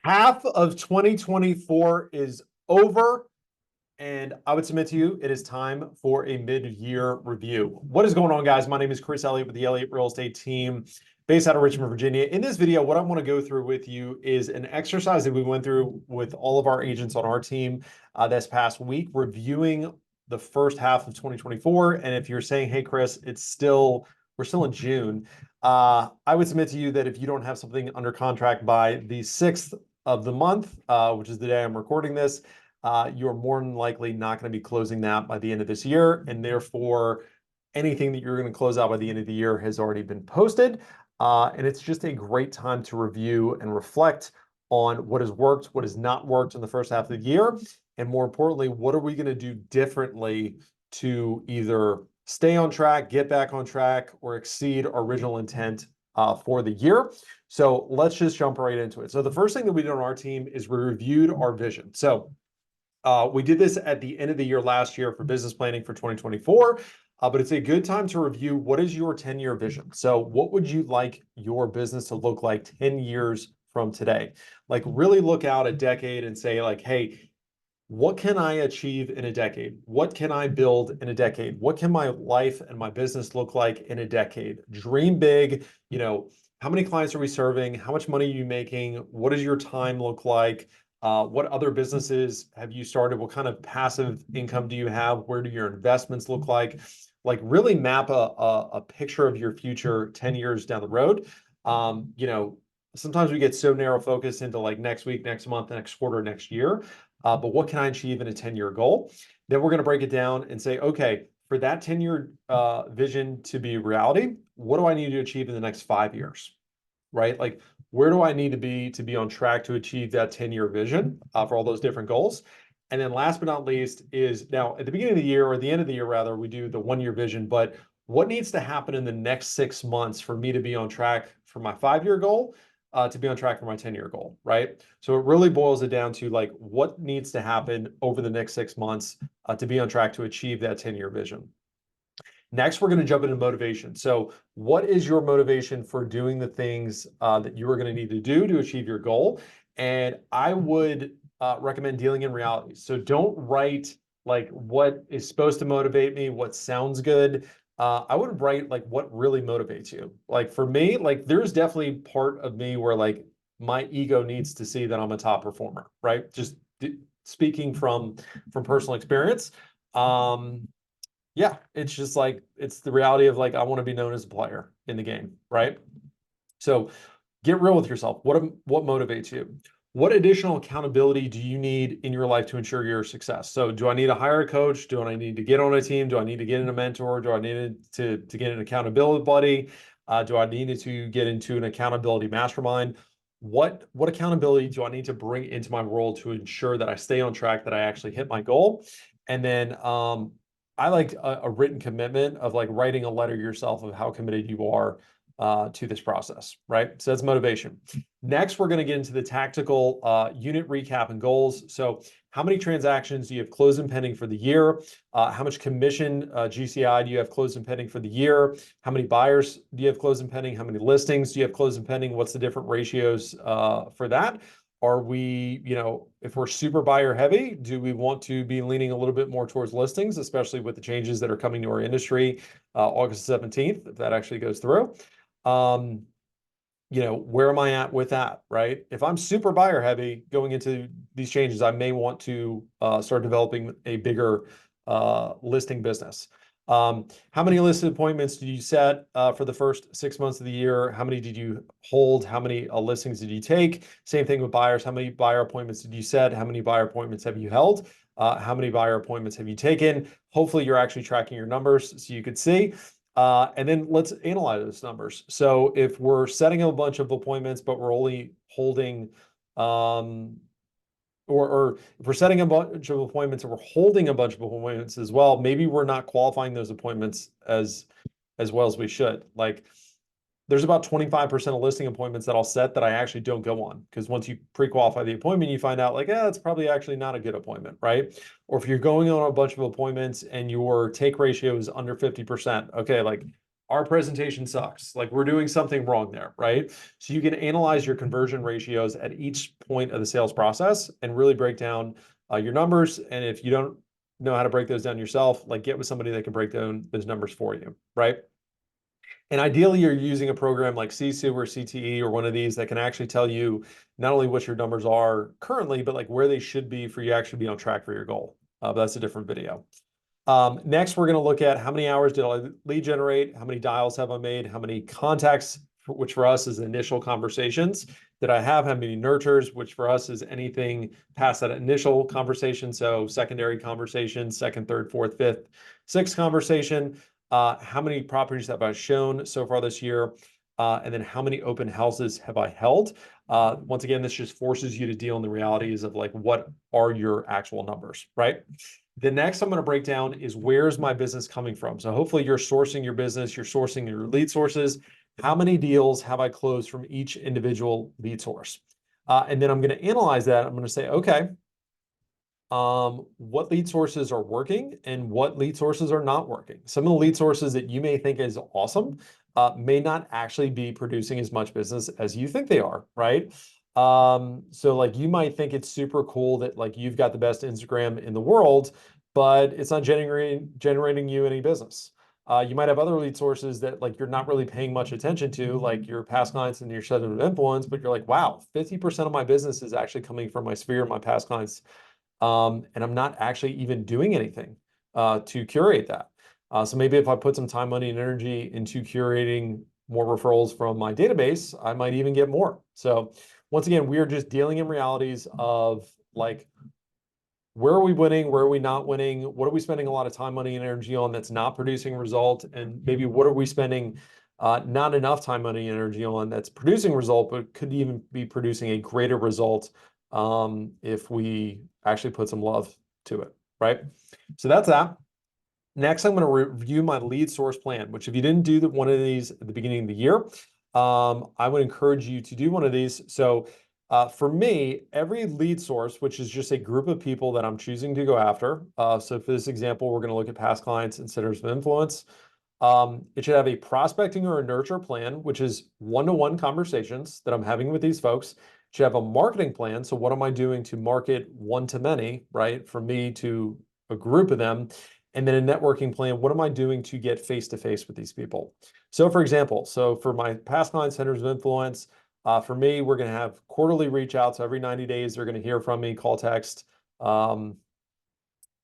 Half of 2024 is over, and I would submit to you it is time for a mid-year review. What is going on, guys? My name is Chris Elliott with the Elliott Real Estate Team based out of Richmond, Virginia. In this video, what I want to go through with you is an exercise that we went through with all of our agents on our team this past week, reviewing the first half of 2024. And if you're saying, hey, Chris, we're still in June, I would submit to you that if you don't have something under contract by the 6th of the month, which is the day I'm recording this, you're more than likely not going to be closing that by the end of this year. And therefore, anything that you're going to close out by the end of the year has already been posted. And it's just a great time to review and reflect on what has worked, what has not worked in the first half of the year. And more importantly, what are we going to do differently to either stay on track, get back on track, or exceed our original intent for the year. So let's just jump right into it. So the first thing that we did on our team is we reviewed our vision. So we did this at the end of the year last year for business planning for 2024, but it's a good time to review what is your 10-year vision. So what would you like your business to look like 10 years from today? Like really look out a decade and say like, hey, what can I achieve in a decade? What can I build in a decade? What can my life and my business look like in a decade? Dream big, how many clients are we serving? How much money are you making? What does your time look like? What other businesses have you started? What kind of passive income do you have? Where do your investments look like? Like really map a picture of your future 10 years down the road. Sometimes we get so narrow focused into like next week, next month, next quarter, next year. But what can I achieve in a 10-year goal? Then we're going to break it down and say, okay, for that 10-year vision to be reality, what do I need to achieve in the next 5 years? Right? Like, where do I need to be on track to achieve that 10-year vision for all those different goals? And then last but not least is now at the beginning of the year or the end of the year, rather, we do the 1-year vision, but what needs to happen in the next 6 months for me to be on track for my 5-year goal, to be on track for my 10-year goal, right? So it really boils it down to like what needs to happen over the next 6 months to be on track to achieve that 10-year vision. Next, we're going to jump into motivation. So what is your motivation for doing the things that you are going to need to do to achieve your goal? And I would recommend dealing in reality. So don't write like what is supposed to motivate me, what sounds good. I would write like what really motivates you. Like for me, like there's definitely part of me where like my ego needs to see that I'm a top performer, right? Just speaking from personal experience. Yeah, it's just like it's the reality of like I want to be known as a player in the game, right? So get real with yourself. What motivates you? What additional accountability do you need in your life to ensure your success? So do I need to hire a coach? Do I need to get on a team? Do I need to get in a mentor? Do I need to get an accountability buddy? Do I need to get into an accountability mastermind? What accountability do I need to bring into my world to ensure that I stay on track, that I actually hit my goal? And then I like a written commitment of like writing a letter yourself of how committed you are to this process, right? So that's motivation. Next, we're going to get into the tactical unit recap and goals. So how many transactions do you have closed and pending for the year? How much commission GCI do you have closed and pending for the year? How many buyers do you have closed and pending? How many listings do you have closed and pending? What's the different ratios for that? Are we, if we're super buyer heavy, do we want to be leaning a little bit more towards listings, especially with the changes that are coming to our industry August 17th, if that actually goes through? Where am I at with that, right? If I'm super buyer heavy going into these changes, I may want to start developing a bigger listing business. How many listed appointments did you set for the first 6 months of the year? How many did you hold? How many listings did you take? Same thing with buyers. How many buyer appointments did you set? How many buyer appointments have you held? How many buyer appointments have you taken? Hopefully you're actually tracking your numbers so you could see. And then let's analyze those numbers. So if we're setting a bunch of appointments, but we're only holding or if we're setting a bunch of appointments and we're holding a bunch of appointments as well, maybe we're not qualifying those appointments as well as we should. Like there's about 25% of listing appointments that I'll set that I actually don't go on because once you pre-qualify the appointment, you find out like, it's probably actually not a good appointment, right? Or if you're going on a bunch of appointments and your take ratio is under 50%, okay, like our presentation sucks. Like we're doing something wrong there, right? So you can analyze your conversion ratios at each point of the sales process and really break down your numbers. And if you don't know how to break those down yourself, like get with somebody that can break down those numbers for you, right? And ideally, you're using a program like CSU or CTE or one of these that can actually tell you not only what your numbers are currently, but like where they should be for you to actually be on track for your goal. But that's a different video. Next, we're going to look at how many hours did I lead generate, how many dials have I made, how many contacts, which for us is initial conversations that I have, how many nurtures, which for us is anything past that initial conversation. So secondary conversation, second, third, fourth, fifth, sixth conversation. How many properties have I shown so far this year? And then how many open houses have I held? Once again, this just forces you to deal in the realities of like, what are your actual numbers, right? The next I'm going to break down is where's my business coming from? So hopefully you're sourcing your business, you're sourcing your lead sources. How many deals have I closed from each individual lead source? And then I'm going to analyze that. I'm going to say, okay, what lead sources are working and what lead sources are not working. Some of the lead sources that you may think is awesome may not actually be producing as much business as you think they are, right? So like you might think it's super cool that like you've got the best Instagram in the world, but it's not generating you any business. You might have other lead sources that like you're not really paying much attention to, like your past clients and your set of influence, but you're like, wow, 50% of my business is actually coming from my sphere, my past clients. And I'm not actually even doing anything to curate that. So maybe if I put some time, money, and energy into curating more referrals from my database, I might even get more. So once again, we are just dealing in realities of like, where are we winning? Where are we not winning? What are we spending a lot of time, money, and energy on that's not producing result? And maybe what are we spending not enough time, money, and energy on that's producing result, but could even be producing a greater result if we actually put some love to it, right? So that's that. Next, I'm going to review my lead source plan, which if you didn't do one of these at the beginning of the year, I would encourage you to do one of these. So for me, every lead source, which is just a group of people that I'm choosing to go after. So for this example, we're going to look at past clients and centers of influence. It should have a prospecting or a nurture plan, which is one-to-one conversations that I'm having with these folks. It should have a marketing plan. So what am I doing to market one-to-many, right? From me to a group of them. And then a networking plan. What am I doing to get face-to-face with these people? So for example, so for my past client centers of influence, for me, we're going to have quarterly reach outs. So every 90 days, they're going to hear from me, call, text. We're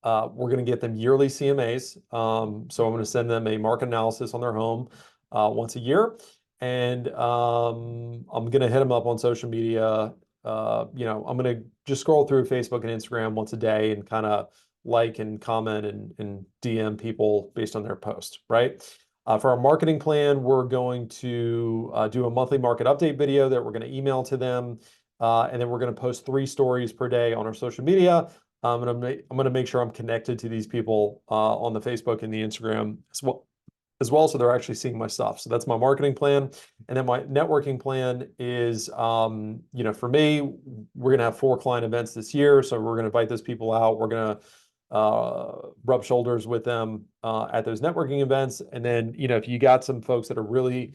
going to get them yearly CMAs. So I'm going to send them a market analysis on their home once a year. And I'm going to hit them up on social media. I'm going to just scroll through Facebook and Instagram once a day and kind of like and comment and DM people based on their post, right? For our marketing plan, we're going to do a monthly market update video that we're going to email to them. And then we're going to post 3 stories per day on our social media. I'm going to make sure I'm connected to these people on the Facebook and the Instagram as well, so they're actually seeing my stuff. So that's my marketing plan. And then my networking plan is, for me, we're going to have 4 client events this year. So we're going to invite those people out. We're going to rub shoulders with them at those networking events. And then, if you got some folks that are really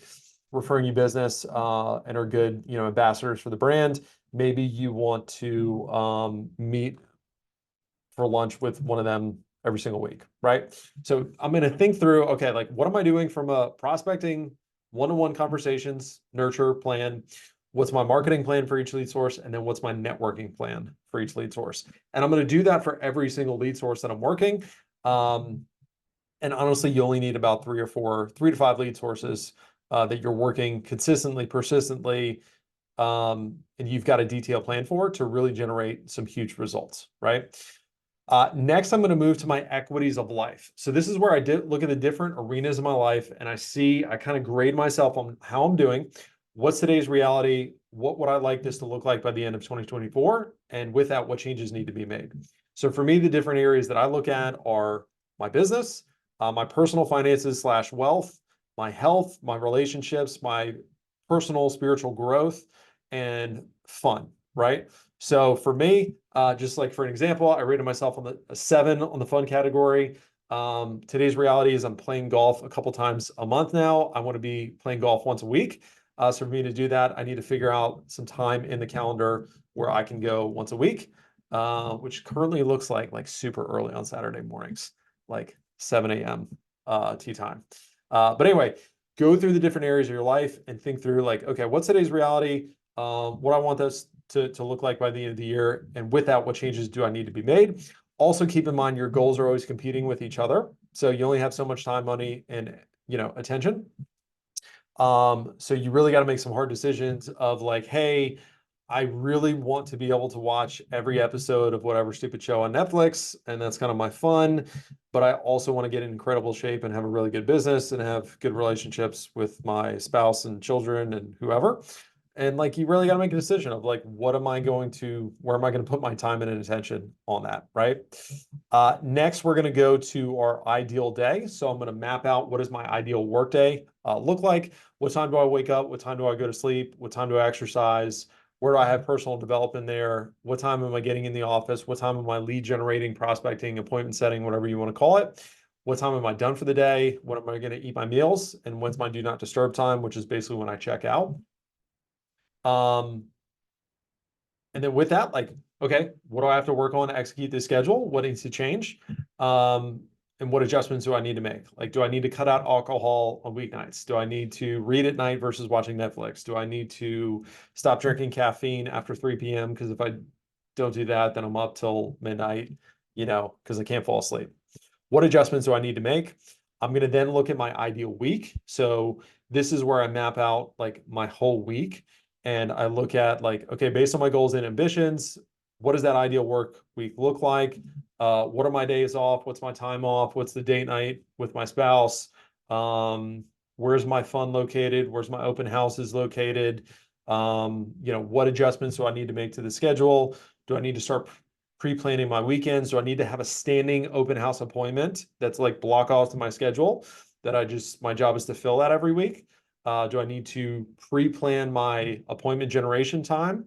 referring you business and are good, ambassadors for the brand, maybe you want to meet for lunch with one of them every single week, right? So I'm going to think through, okay, like what am I doing from a prospecting one-to-one conversations, nurture plan? What's my marketing plan for each lead source? And then what's my networking plan for each lead source? And I'm going to do that for every single lead source that I'm working. And honestly, you only need about 3 to 5 lead sources that you're working consistently, persistently, and you've got a detailed plan for to really generate some huge results, right? Next, I'm going to move to my equities of life. So this is where I did look at the different arenas of my life, and I kind of grade myself on how I'm doing. What's today's reality? What would I like this to look like by the end of 2024? And with that, what changes need to be made? So for me, the different areas that I look at are my business, my personal finances / wealth, my health, my relationships, my personal spiritual growth, and fun, right? So for me, just like for an example, I rated myself on a 7 on the fun category. Today's reality is I'm playing golf a couple times a month now. I want to be playing golf once a week. So for me to do that, I need to figure out some time in the calendar where I can go once a week, which currently looks like super early on Saturday mornings, like 7 a.m. Tea time. But anyway, go through the different areas of your life and think through like, okay, what's today's reality? What I want this to look like by the end of the year. And with that, what changes do I need to be made? Also keep in mind your goals are always competing with each other. So you only have so much time, money, and attention. So you really got to make some hard decisions of like, hey, I really want to be able to watch every episode of whatever stupid show on Netflix, and that's kind of my fun. But I also want to get in incredible shape and have a really good business and have good relationships with my spouse and children and whoever. And like, you really got to make a decision of like, where am I going to put my time and attention on that, right? Next, we're going to go to our ideal day. So I'm going to map out what does my ideal work day look like? What time do I wake up? What time do I go to sleep? What time do I exercise? Where do I have personal development there? What time am I getting in the office? What time am I lead generating, prospecting, appointment setting, whatever you want to call it? What time am I done for the day? When am I going to eat my meals? And when's my do not disturb time, which is basically when I check out. And then with that, like, okay, what do I have to work on to execute this schedule? What needs to change? And what adjustments do I need to make? Like, do I need to cut out alcohol on weeknights? Do I need to read at night versus watching Netflix? Do I need to stop drinking caffeine after 3 p.m.? Because if I don't do that, then I'm up till midnight, because I can't fall asleep. What adjustments do I need to make? I'm going to then look at my ideal week. So this is where I map out like my whole week. And I look at like, okay, based on my goals and ambitions, what does that ideal work week look like? What are my days off? What's my time off? What's the date night with my spouse? Where's my fun located? Where's my open houses located? What adjustments do I need to make to the schedule? Do I need to start pre-planning my weekends? Do I need to have a standing open house appointment that's like block off to my schedule that my job is to fill that every week? Do I need to pre-plan my appointment generation time?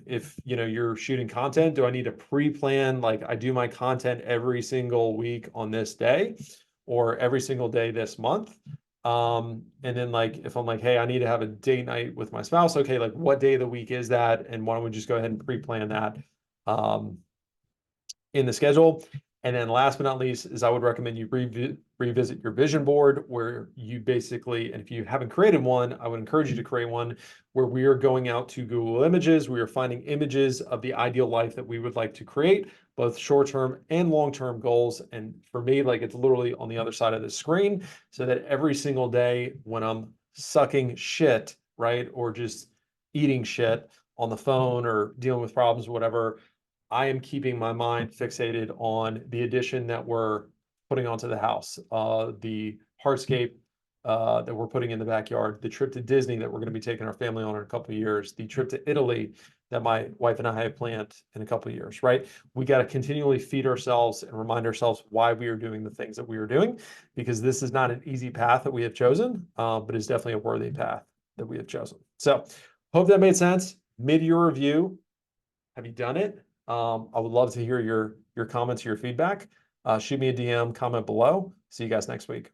If you're shooting content, do I need to pre-plan like I do my content every single week on this day or every single day this month? And then like if I'm like, hey, I need to have a date night with my spouse, okay, like what day of the week is that? And why don't we just go ahead and pre-plan that in the schedule? And then last but not least is I would recommend you revisit your vision board where you basically, and if you haven't created one, I would encourage you to create one where we are going out to Google Images. We are finding images of the ideal life that we would like to create, both short-term and long-term goals. And for me, like it's literally on the other side of the screen so that every single day when I'm sucking shit, right, or just eating shit on the phone or dealing with problems or whatever, I am keeping my mind fixated on the addition that we're putting onto the house, the hardscape that we're putting in the backyard, the trip to Disney that we're going to be taking our family on in a couple of years, the trip to Italy that my wife and I have planned in a couple of years, right? We got to continually feed ourselves and remind ourselves why we are doing the things that we are doing, because this is not an easy path that we have chosen, but it's definitely a worthy path that we have chosen. So hope that made sense. Mid-year review. Have you done it? I would love to hear your comments, your feedback. Shoot me a DM, comment below. See you guys next week.